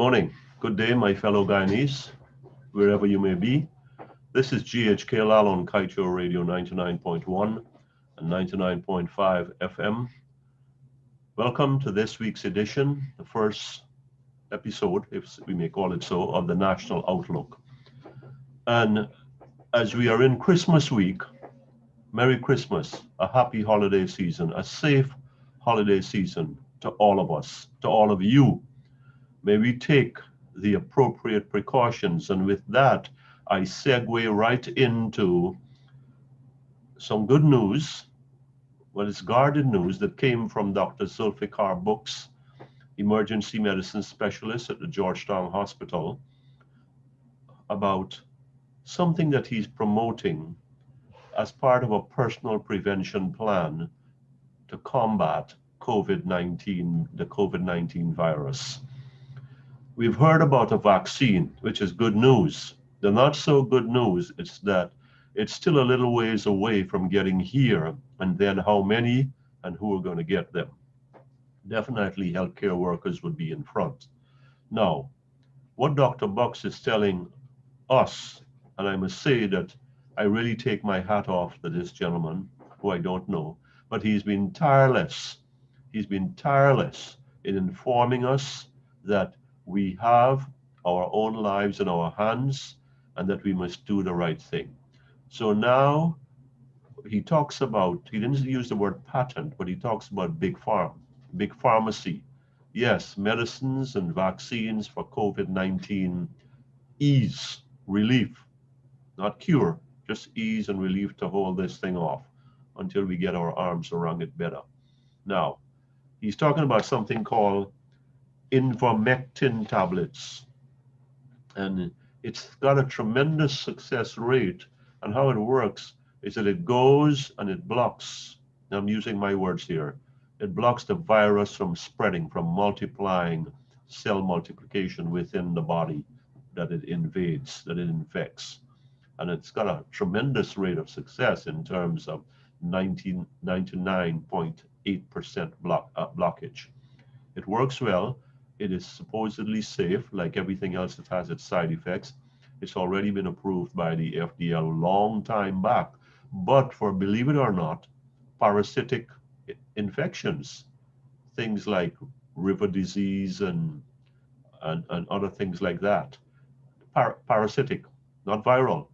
morning, good day, my fellow Guyanese, wherever you may be. This is GHK Lall on Kaieteur Radio 99.1 and 99.5 FM. Welcome to this week's edition, the first episode, if we may call it so, of the National Outlook. And as we are in Christmas week, Merry Christmas, a happy holiday season, a safe holiday season to all of us, to all of you. May we take the appropriate precautions. And with that, I segue right into some good news. Well, it's guarded news that came from Dr. Zulfikar Books, emergency medicine specialist at the Georgetown Hospital, about something that he's promoting as part of a personal prevention plan to combat COVID-19, the COVID-19 virus. We've heard about a vaccine, which is good news. The not so good news is that it's still a little ways away from getting here, and then how many and who are going to get them. Definitely healthcare workers would be in front. Now, what Dr. Bucks is telling us, and I must say that I really take my hat off to this gentleman, who I don't know, but he's been tireless. He's been tireless in informing us that we have our own lives in our hands and that we must do the right thing. So now he talks about, he didn't use the word patent, but he talks about big pharmacy. Yes, medicines and vaccines for COVID-19 ease, relief, not cure, just ease and relief to hold this thing off until we get our arms around it better. Now, he's talking about something called ivermectin tablets, and it's got a tremendous success rate. And how it works is that it goes and it blocks, I'm using my words here, it blocks the virus from spreading, from multiplying, cell multiplication within the body that it invades, that it infects. And it's got a tremendous rate of success in terms of 99.8% blockage. It works well. It is supposedly safe, like everything else that has its side effects. It's already been approved by the FDA a long time back. But for, believe it or not, parasitic infections, things like river disease and other things like that, parasitic, not viral.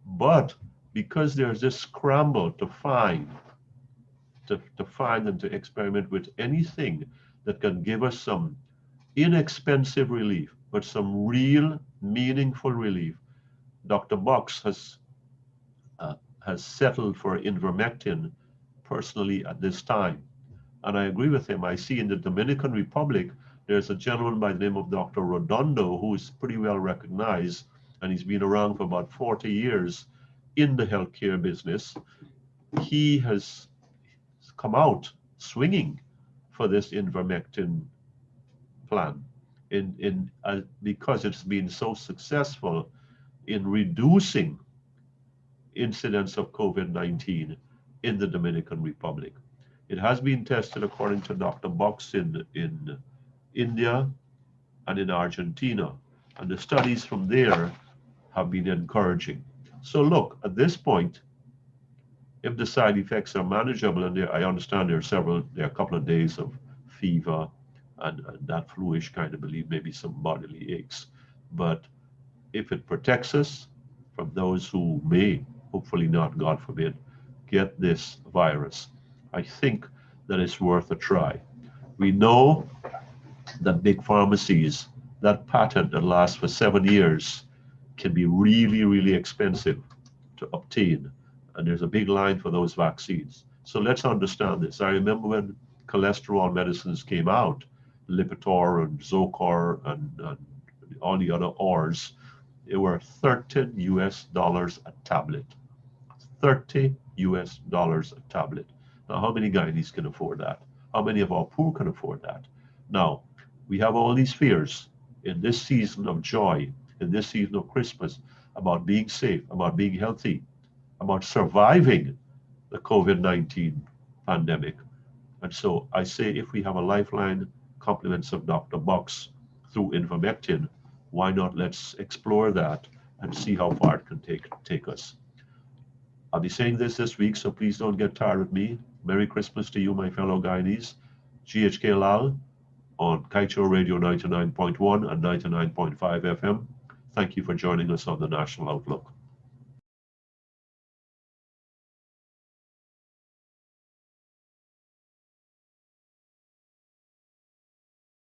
But because there's this scramble to find and to experiment with anything that can give us some inexpensive relief, but some real meaningful relief, Dr. Bucks has settled for ivermectin personally at this time. And I agree with him. I see in the Dominican Republic, there's a gentleman by the name of Dr. Redondo, who is pretty well recognized, and he's been around for about 40 years in the healthcare business. He has come out swinging for this ivermectin plan because it's been so successful in reducing incidence of COVID-19 in the Dominican Republic. It has been tested, according to Dr. Bucks, in India and in Argentina, and the studies from there have been encouraging. So look, at this point, if the side effects are manageable, and I understand there are a couple of days of fever and that fluish kind of belief, maybe some bodily aches. But if it protects us from those who may, hopefully not, God forbid, get this virus, I think that it's worth a try. We know that big pharmacies, that patent that lasts for 7 years, can be really, really expensive to obtain. And there's a big line for those vaccines. So let's understand this. I remember when cholesterol medicines came out, Lipitor and Zocor and all the other Ors, they were $30 a tablet. $30 a tablet. Now, how many Guyanese can afford that? How many of our poor can afford that? Now, we have all these fears in this season of joy, in this season of Christmas, about being safe, about being healthy, about surviving the COVID-19 pandemic. And so I say, if we have a lifeline, compliments of Dr. Bucks, through ivermectin, why not let's explore that and see how far it can take us. I'll be saying this week, so please don't get tired of me. Merry Christmas to you, my fellow Guyanese. GHK Lall on Kaieteur Radio 99.1 and 99.5 FM. Thank you for joining us on the National Outlook.